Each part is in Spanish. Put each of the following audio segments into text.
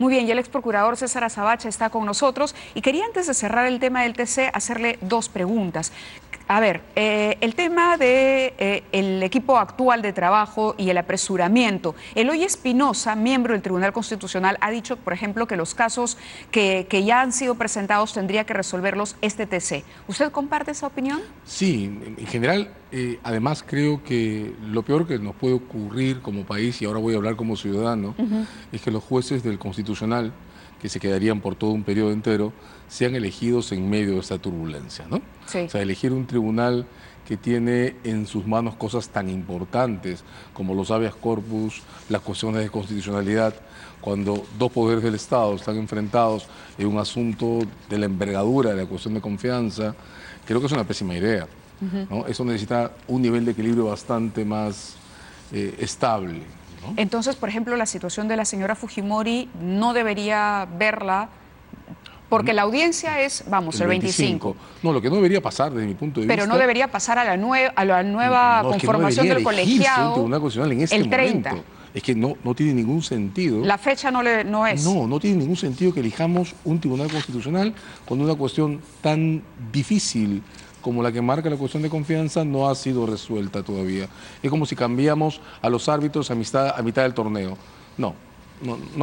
Muy bien, y el ex procurador César Azabache está con nosotros y quería antes de cerrar el tema del TC hacerle dos preguntas. A ver, el tema de el equipo actual de trabajo y el apresuramiento. Eloy Espinosa, miembro del Tribunal Constitucional, ha dicho, por ejemplo, que los casos que ya han sido presentados tendría que resolverlos este TC. ¿Usted comparte esa opinión? Sí, en general, además creo que lo peor que nos puede ocurrir como país, y ahora voy a hablar como ciudadano, es que los jueces del Constitucional, que se quedarían por todo un periodo entero, sean elegidos en medio de esta turbulencia, ¿no? Sí. O sea, elegir un tribunal que tiene en sus manos cosas tan importantes como los habeas corpus, las cuestiones de constitucionalidad, cuando dos poderes del Estado están enfrentados en un asunto de la envergadura de la cuestión de confianza, creo que es una pésima idea, ¿no? Eso necesita un nivel de equilibrio bastante más estable, ¿no? Entonces, por ejemplo, la situación de la señora Fujimori no debería verla, porque la audiencia es, vamos, el 25. No, lo que no debería pasar desde mi punto de vista... Pero no debería pasar a la nueva No, es que no conformación debería del elegirse colegiado un tribunal constitucional en este el 30. momento. Es que no tiene ningún sentido. La fecha no es. No tiene ningún sentido que elijamos un tribunal constitucional cuando una cuestión tan difícil como la que marca la cuestión de confianza no ha sido resuelta todavía. Es como si cambiamos a los árbitros a mitad del torneo. No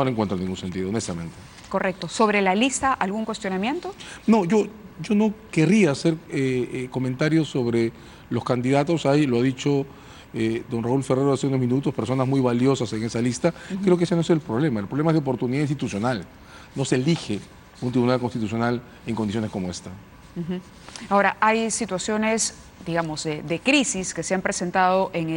le encuentro ningún sentido, honestamente. Correcto. ¿Sobre la lista algún cuestionamiento? No, yo no querría hacer comentarios sobre los candidatos. Ahí lo ha dicho don Raúl Ferrero hace unos minutos, personas muy valiosas en esa lista. Creo que ese no es el problema. El problema es de oportunidad institucional. No se elige un tribunal constitucional en condiciones como esta. Ahora, hay situaciones, digamos, de crisis que se han presentado en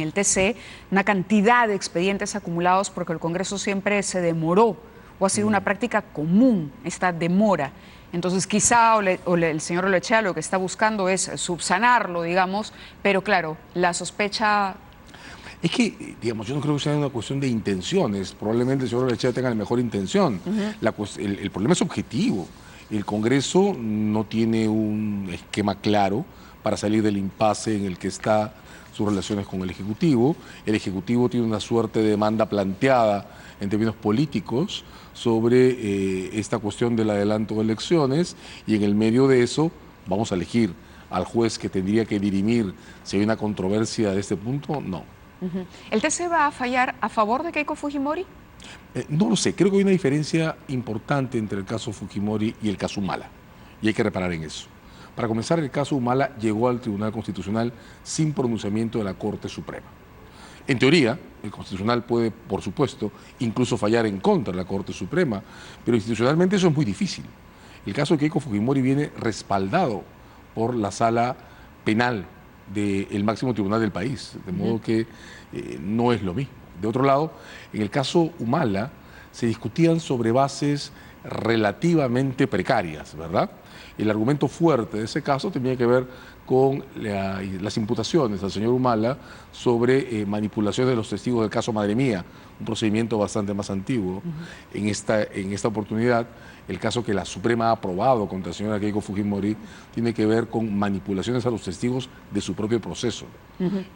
el TC, una cantidad de expedientes acumulados porque el Congreso siempre se demoró o ha sido una práctica común esta demora. Entonces, quizá el señor Olechea lo que está buscando es subsanarlo, digamos, pero claro, la sospecha... Es que, digamos, yo no creo que sea una cuestión de intenciones. Probablemente el señor Olechea tenga la mejor intención. El problema es objetivo. El Congreso no tiene un esquema claro para salir del impasse en el que está sus relaciones con el Ejecutivo. El Ejecutivo tiene una suerte de demanda planteada en términos políticos sobre esta cuestión del adelanto de elecciones, y en el medio de eso vamos a elegir al juez que tendría que dirimir si hay una controversia de este punto. No. ¿El TC va a fallar a favor de Keiko Fujimori? No lo sé, creo que hay una diferencia importante entre el caso Fujimori y el caso Humala, y hay que reparar en eso. Para comenzar, el caso Humala llegó al Tribunal Constitucional sin pronunciamiento de la Corte Suprema. En teoría, el Constitucional puede, por supuesto, incluso fallar en contra de la Corte Suprema, pero institucionalmente eso es muy difícil. El caso de Keiko Fujimori viene respaldado por la Sala Penal del máximo tribunal del país, de modo que no es lo mismo. De otro lado, en el caso Humala se discutían sobre bases relativamente precarias, ¿verdad? El argumento fuerte de ese caso tenía que ver con las imputaciones al señor Humala sobre manipulación de los testigos del caso Madre Mía, un procedimiento bastante más antiguo. En esta oportunidad, el caso que la Suprema ha aprobado contra la señora Keiko Fujimori tiene que ver con manipulaciones a los testigos de su propio proceso.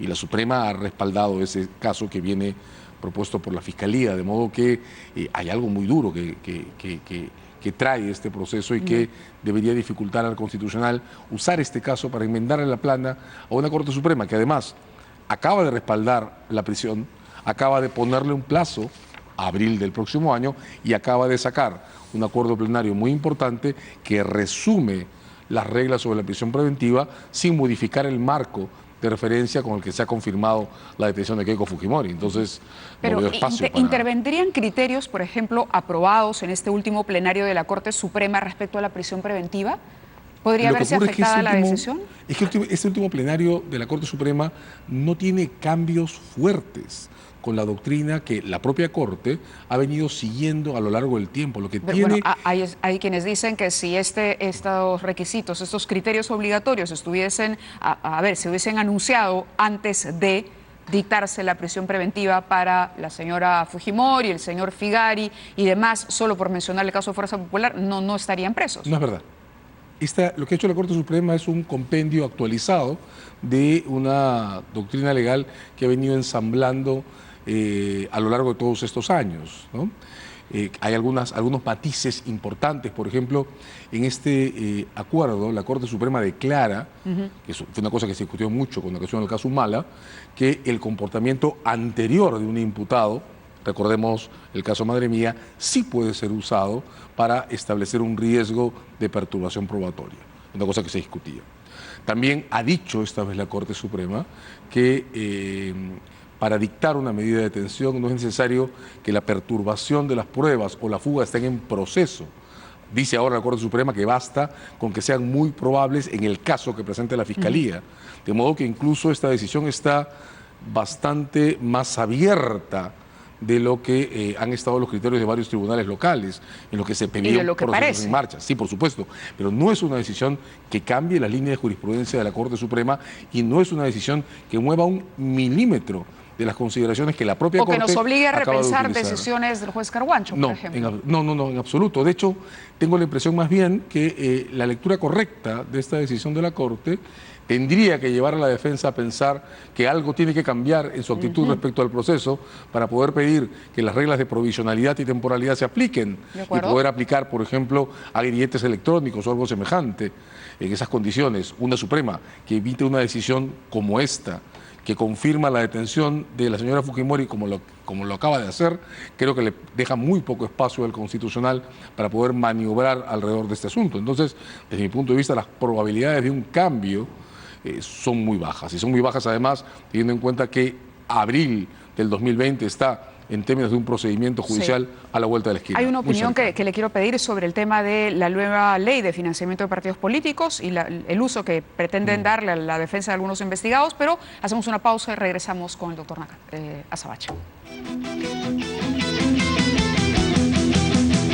Y la Suprema ha respaldado ese caso que viene propuesto por la Fiscalía, de modo que hay algo muy duro que trae este proceso y que debería dificultar al Constitucional usar este caso para enmendarle la plana a una Corte Suprema que además acaba de respaldar la prisión, acaba de ponerle un plazo a abril del próximo año y acaba de sacar un acuerdo plenario muy importante que resume las reglas sobre la prisión preventiva sin modificar el marco de referencia con el que se ha confirmado la detención de Keiko Fujimori. Entonces, pero no veo espacio para... ¿intervendrían criterios, por ejemplo, aprobados en este último plenario de la Corte Suprema respecto a la prisión preventiva? ¿Podría verse afectada la decisión? Es que este último plenario de la Corte Suprema no tiene cambios fuertes con la doctrina que la propia Corte ha venido siguiendo a lo largo del tiempo. Lo que tiene... Bueno, hay quienes dicen que si estos requisitos, estos criterios obligatorios estuviesen, se hubiesen anunciado antes de dictarse la prisión preventiva para la señora Fujimori, el señor Figari y demás, solo por mencionar el caso de Fuerza Popular, no estarían presos. No es verdad. Lo que ha hecho la Corte Suprema es un compendio actualizado de una doctrina legal que ha venido ensamblando a lo largo de todos estos años, ¿no? hay algunos matices importantes. Por ejemplo, en este acuerdo, la Corte Suprema declara, que fue una cosa que se discutió mucho con ocasión del caso Humala, que el comportamiento anterior de un imputado, recordemos el caso Madre Mía, sí puede ser usado para establecer un riesgo de perturbación probatoria, una cosa que se discutía. También ha dicho esta vez la Corte Suprema que para dictar una medida de detención no es necesario que la perturbación de las pruebas o la fuga estén en proceso. Dice ahora la Corte Suprema que basta con que sean muy probables en el caso que presente la Fiscalía. De modo que incluso esta decisión está bastante más abierta de lo que han estado los criterios de varios tribunales locales, en lo que se pedía un proceso en marcha. Sí, por supuesto, pero no es una decisión que cambie la línea de jurisprudencia de la Corte Suprema y no es una decisión que mueva un milímetro de las consideraciones que la propia Corte acaba de utilizar. O que nos obligue a repensar de decisiones del juez Carguancho, por ejemplo. No, en absoluto. De hecho, tengo la impresión más bien que la lectura correcta de esta decisión de la Corte tendría que llevar a la defensa a pensar que algo tiene que cambiar en su actitud respecto al proceso para poder pedir que las reglas de provisionalidad y temporalidad se apliquen y poder aplicar, por ejemplo, a grilletes electrónicos o algo semejante en esas condiciones. Una Suprema que evite una decisión como esta, que confirma la detención de la señora Fujimori como lo acaba de hacer, creo que le deja muy poco espacio al Constitucional para poder maniobrar alrededor de este asunto. Entonces, desde mi punto de vista, las probabilidades de un cambio son muy bajas. Y son muy bajas además teniendo en cuenta que abril del 2020 está en términos de un procedimiento judicial a la vuelta de la esquina. Hay una opinión que le quiero pedir sobre el tema de la nueva ley de financiamiento de partidos políticos y el uso que pretenden darle a la defensa de algunos investigados, pero hacemos una pausa y regresamos con el doctor Azabache.